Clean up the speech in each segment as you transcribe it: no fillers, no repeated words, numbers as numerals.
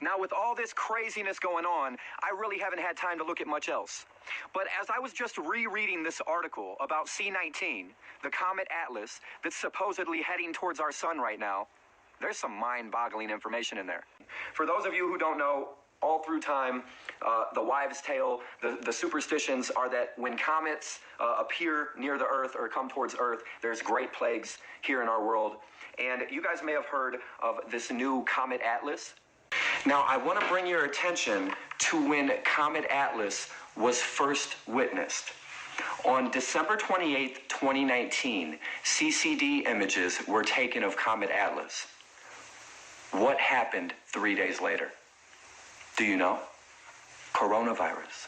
Now, with all this craziness going on, I really haven't had time to look at much else. But as I was just rereading this article about C-19, the comet Atlas that's supposedly heading towards our sun right now, there's some mind-boggling information in there. For those of you who don't know, all through time, the wives' tale, the superstitions are that when comets appear near the Earth or come towards Earth, there's great plagues here in our world. And you guys may have heard of this new Comet Atlas. Now, I want to bring your attention to when Comet Atlas was first witnessed. On December 28th, 2019, CCD images were taken of Comet Atlas. What happened 3 days later? Do you know? Coronavirus.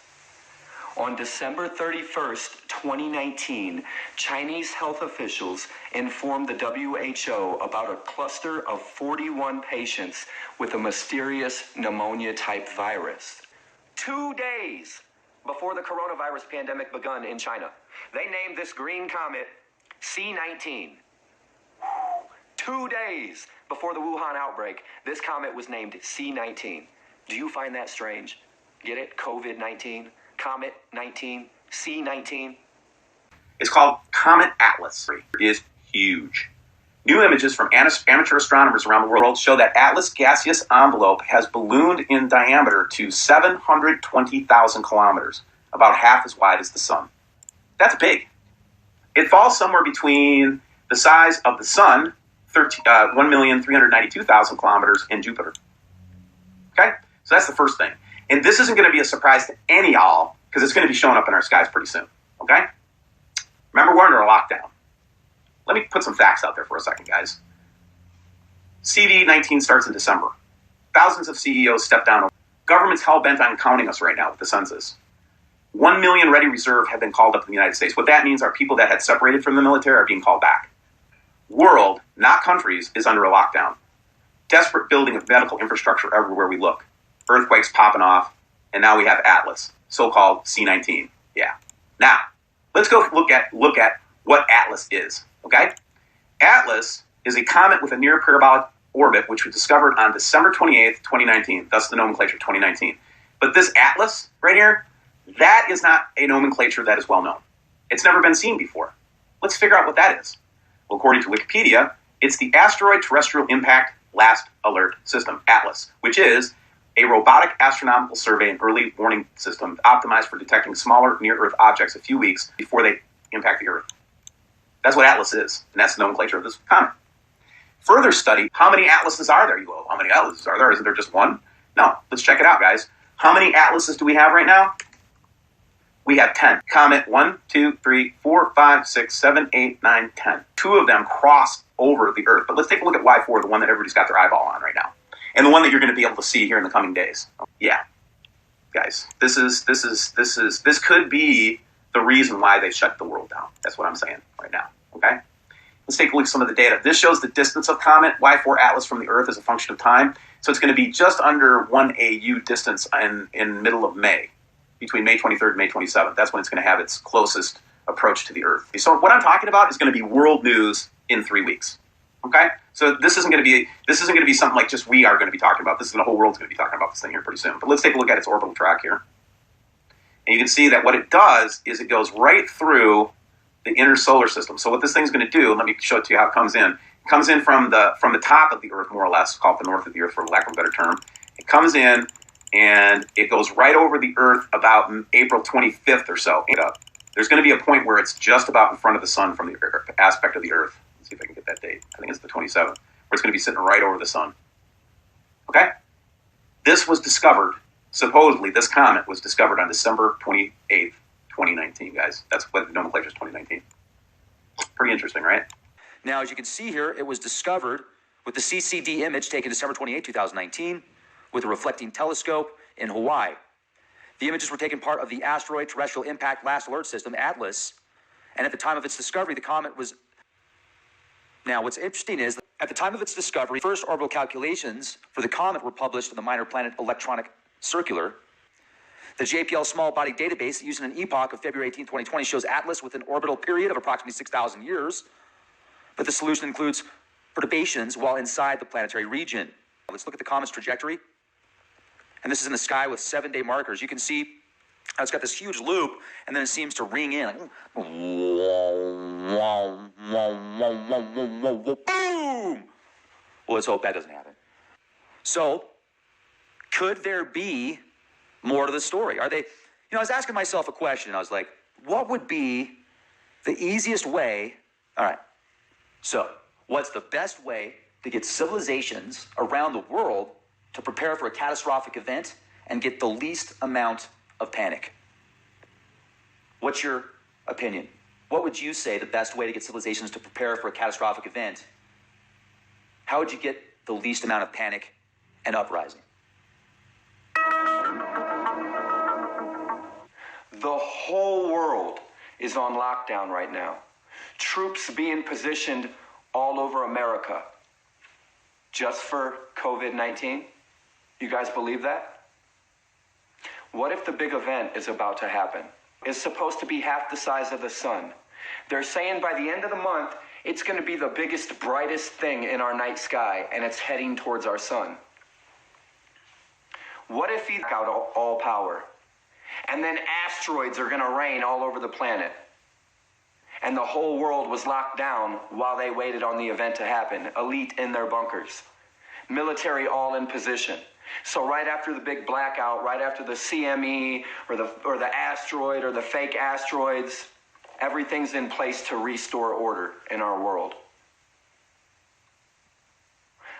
On December 31st, 2019, Chinese health officials informed the WHO about a cluster of 41 patients with a mysterious pneumonia-type virus. 2 days before the coronavirus pandemic begun in China, they named this green comet C-19. 2 days before the Wuhan outbreak, this comet was named C-19. Do you find that strange? Get it? COVID-19, Comet 19, C-19. It's called Comet Atlas. It is huge. New images from amateur astronomers around the world show that Atlas gaseous envelope has ballooned in diameter to 720,000 kilometers, about half as wide as the sun. That's big. It falls somewhere between the size of the sun, 1,392,000 kilometers, and Jupiter. Okay? So that's the first thing. And this isn't going to be a surprise to any y'all, because it's going to be showing up in our skies pretty soon. Okay? Remember, we're under a lockdown. Let me put some facts out there for a second, guys. CV-19 starts in December. Thousands of CEOs step down. Government's hell-bent on counting us right now with the census. 1 million ready reserve have been called up in the United States. What that means are people that had separated from the military are being called back. World, not countries, is under a lockdown. Desperate building of medical infrastructure everywhere we look. Earthquakes popping off, and now we have Atlas, so-called C-19. Yeah. Now, let's go look at what Atlas is, okay? Atlas is a comet with a near parabolic orbit, which was discovered on December 28th, 2019, thus the nomenclature 2019. But this Atlas right here, that is not a nomenclature that is well known. It's never been seen before. Let's figure out what that is. Well, according to Wikipedia, it's the Asteroid Terrestrial Impact Last Alert System, ATLAS, which is a robotic astronomical survey and early warning system optimized for detecting smaller near-Earth objects a few weeks before they impact the Earth. That's what ATLAS is, and that's the nomenclature of this comet. Further study, how many atlases are there? You go, how many atlases are there? Isn't there just one? No, let's check it out, guys. How many atlases do we have right now? We have 10. Comet 1, 2, 3, 4, 5, 6, 7, 8, 9, 10. Two of them cross over the Earth. But let's take a look at Y4, the one that everybody's got their eyeball on right now. And the one that you're going to be able to see here in the coming days. Yeah. Guys, this could be the reason why they shut the world down. That's what I'm saying right now. Okay? Let's take a look at some of the data. This shows the distance of comet Y4 Atlas from the Earth as a function of time. So it's going to be just under 1 AU distance in middle of May, between May 23rd and May 27th. That's when it's going to have its closest approach to the Earth. So what I'm talking about is going to be world news in 3 weeks. Okay? So this isn't going to be something like just we are going to be talking about. The whole world's going to be talking about this thing here pretty soon. But let's take a look at its orbital track here. And you can see that what it does is it goes right through the inner solar system. So what this thing's going to do, let me show it to you how it comes in. It comes in from the top of the Earth, more or less, called the north of the Earth, for lack of a better term. It comes in, and it goes right over the Earth about April 25th or so. There's going to be a point where it's just about in front of the sun from the aspect of the Earth. Let's see if I can get that date. I think it's the 27th, where it's going to be sitting right over the sun. Okay? This was discovered, supposedly, this comet was discovered on December 28th, 2019, guys. That's what the nomenclature is, 2019. Pretty interesting, right? Now, as you can see here, it was discovered with the CCD image taken December 28, 2019, with a reflecting telescope in Hawaii. The images were taken part of the Asteroid Terrestrial Impact Last Alert System, ATLAS, and at the time of its discovery, the comet was... Now, what's interesting is, at the time of its discovery, first orbital calculations for the comet were published in the Minor Planet Electronic Circular. The JPL Small Body Database, using an epoch of February 18, 2020, shows ATLAS with an orbital period of approximately 6,000 years, but the solution includes perturbations while inside the planetary region. Let's look at the comet's trajectory. and this is in the sky with 7-day markers. You can see how it's got this huge loop, and then it seems to ring in. Like, boom! Well, let's hope that doesn't happen. So, could there be more to the story? Are they, I was asking myself a question. I was like, what would be the easiest way? All right. So, what's the best way to get civilizations around the world to prepare for a catastrophic event and get the least amount of panic? What's your opinion? What would you say the best way to get civilizations to prepare for a catastrophic event? How would you get the least amount of panic and uprising? The whole world is on lockdown right now. Troops being positioned all over America just for COVID-19. You guys believe that? What if the big event is about to happen? It's supposed to be half the size of the sun. They're saying by the end of the month, it's going to be the biggest, brightest thing in our night sky, and it's heading towards our sun. What if he got all power? And then asteroids are going to rain all over the planet. And the whole world was locked down while they waited on the event to happen. Elite in their bunkers. Military all in position. So right after the big blackout, right after the CME or the asteroid or the fake asteroids, everything's in place to restore order in our world.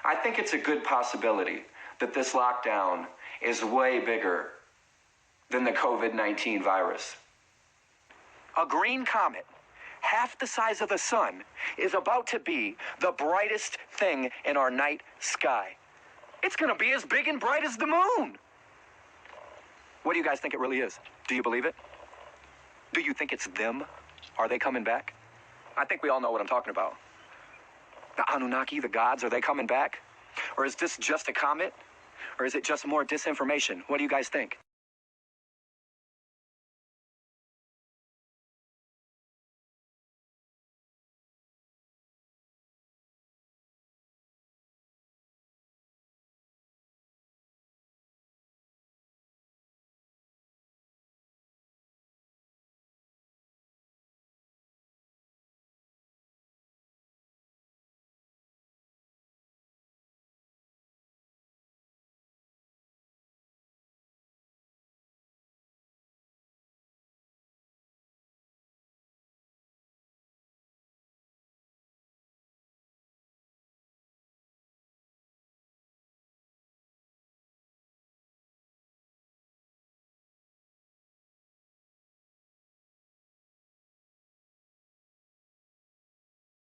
I think it's a good possibility that this lockdown is way bigger than the COVID-19 virus. A green comet, half the size of the sun, is about to be the brightest thing in our night sky. It's going to be as big and bright as the moon. What do you guys think it really is? Do you believe it? Do you think it's them? Are they coming back? I think we all know what I'm talking about. The Anunnaki, the gods, are they coming back? Or is this just a comet? Or is it just more disinformation? What do you guys think?